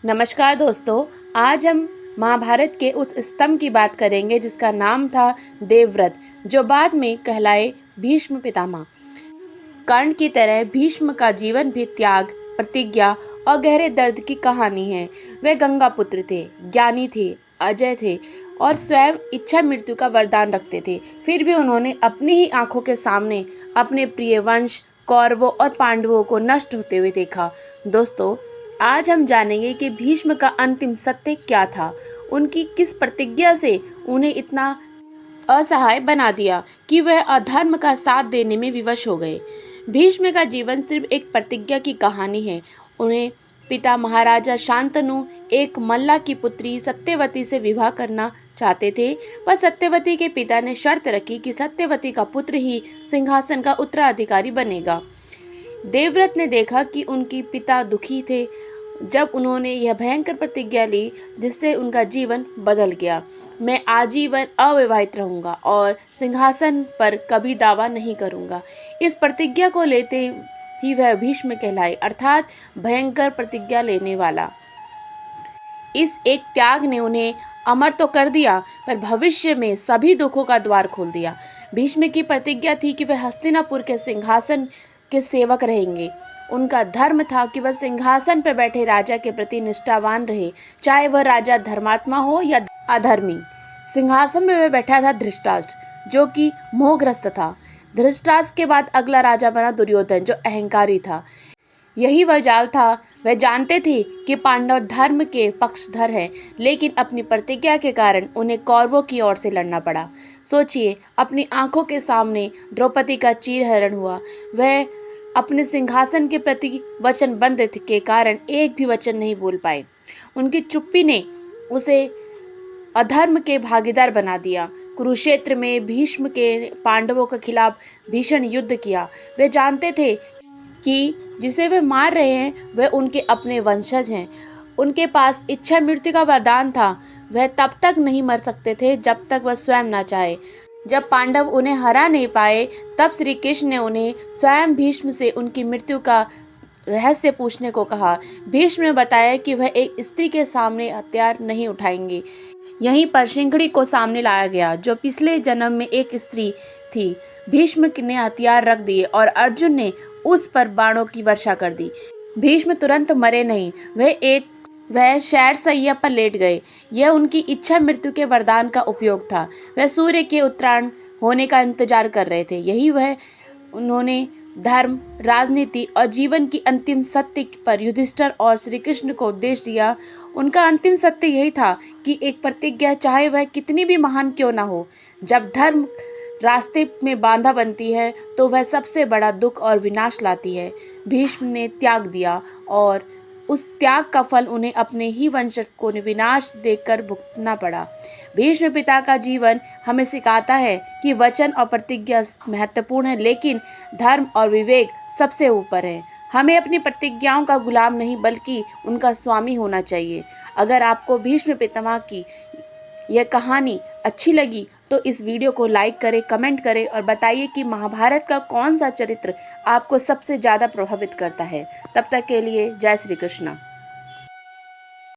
नमस्कार दोस्तों, आज हम महाभारत के उस स्तंभ की बात करेंगे जिसका नाम था देवव्रत, जो बाद में कहलाए भीष्म पितामह। कर्ण की तरह भीष्म का जीवन भी त्याग, प्रतिज्ञा और गहरे दर्द की कहानी है। वे गंगा पुत्र थे, ज्ञानी थे, अजय थे और स्वयं इच्छा मृत्यु का वरदान रखते थे। फिर भी उन्होंने अपनी ही आंखों के सामने अपने प्रिय वंश, कौरवों और पांडवों को नष्ट होते हुए देखा। दोस्तों, आज हम जानेंगे कि भीष्म का अंतिम सत्य क्या था, उनकी किस प्रतिज्ञा से उन्हें इतना असहाय बना दिया कि वह अधर्म का साथ देने में विवश हो गए। भीष्म का जीवन सिर्फ एक प्रतिज्ञा की कहानी है। उन्हें पिता महाराजा शांतनु एक मल्ला की पुत्री सत्यवती से विवाह करना चाहते थे, पर सत्यवती के पिता ने शर्त रखी कि सत्यवती का पुत्र ही सिंहासन का उत्तराधिकारी बनेगा। देवव्रत ने देखा कि उनके पिता दुखी थे जब उन्होंने यह भयंकर प्रतिज्ञा ली, जिससे उनका जीवन बदल गया। मैं आजीवन अविवाहित रहूंगा और सिंहासन पर कभी दावा नहीं करूंगा। इस प्रतिज्ञा को लेते ही वह भीष्म कहलाए, अर्थात भयंकर प्रतिज्ञा लेने वाला। इस एक त्याग ने उन्हें अमर तो कर दिया, पर भविष्य में सभी दुखों का द्वार खोल दिया। भीष्म की प्रतिज्ञा थी कि वह हस्तिनापुर के सिंहासन के सेवक रहेंगे। उनका धर्म था कि वह सिंहासन पर बैठे राजा के प्रति निष्ठावान रहे, चाहे वह राजा धर्मात्मा हो या अधर्मी। सिंहासन में वह बैठा था धृतराष्ट्र, जो कि मोहग्रस्त था। धृतराष्ट्र के बाद अगला राजा बना दुर्योधन, जो अहंकारी था। यही वह जाल था। वह जानते थे कि पांडव धर्म के पक्षधर हैं, लेकिन अपनी प्रतिज्ञा के कारण उन्हें कौरवों की ओर से लड़ना पड़ा। सोचिए, अपनी आंखों के सामने द्रौपदी का चीरहरण हुआ। वह अपने सिंहासन के प्रति वचनबद्ध के कारण एक भी वचन नहीं बोल पाए। उनकी चुप्पी ने उसे अधर्म के भागीदार बना दिया। कुरुक्षेत्र में भीष्म के पांडवों के खिलाफ भीषण युद्ध किया। वे जानते थे कि जिसे वे मार रहे हैं वह उनके अपने वंशज हैं। उनके पास इच्छा मृत्यु का वरदान था। वह तब तक नहीं मर सकते थे जब तक वह स्वयं ना चाहे। जब पांडव उन्हें हरा नहीं पाए, तब श्री कृष्ण ने उन्हें स्वयं भीष्म से उनकी मृत्यु का रहस्य पूछने को कहा। भीष्म ने बताया कि वह एक स्त्री के सामने हथियार नहीं उठाएंगे। यहीं पर शिंगड़ी को सामने लाया गया, जो पिछले जन्म में एक स्त्री थी। भीष्म ने हथियार रख दिए और अर्जुन ने उस पर बाणों की वर्षा कर दी। भीष्म तुरंत मरे नहीं, वह शैर सैया पर लेट गए। यह उनकी इच्छा मृत्यु के वरदान का उपयोग था। वह सूर्य के उत्तरायण होने का इंतजार कर रहे थे। यही वह उन्होंने धर्म, राजनीति और जीवन की अंतिम सत्य पर युधिष्ठिर और श्री कृष्ण को उपदेश दिया। उनका अंतिम सत्य यही था कि एक प्रतिज्ञा, चाहे वह कितनी भी महान क्यों ना हो, जब धर्म रास्ते में बाधा बनती है तो वह सबसे बड़ा दुख और विनाश लाती है। भीष्म ने त्याग दिया और उस त्याग का फल उन्हें अपने ही वंशज को विनाश देकर भुगतना पड़ा। भीष्म पिता का जीवन हमें सिखाता है कि वचन और प्रतिज्ञा महत्वपूर्ण है, लेकिन धर्म और विवेक सबसे ऊपर है। हमें अपनी प्रतिज्ञाओं का गुलाम नहीं बल्कि उनका स्वामी होना चाहिए। अगर आपको भीष्म पितामह की यह कहानी अच्छी लगी तो इस वीडियो को लाइक करें, कमेंट करें और बताइए कि महाभारत का कौन सा चरित्र आपको सबसे ज़्यादा प्रभावित करता है। तब तक के लिए जय श्री कृष्ण।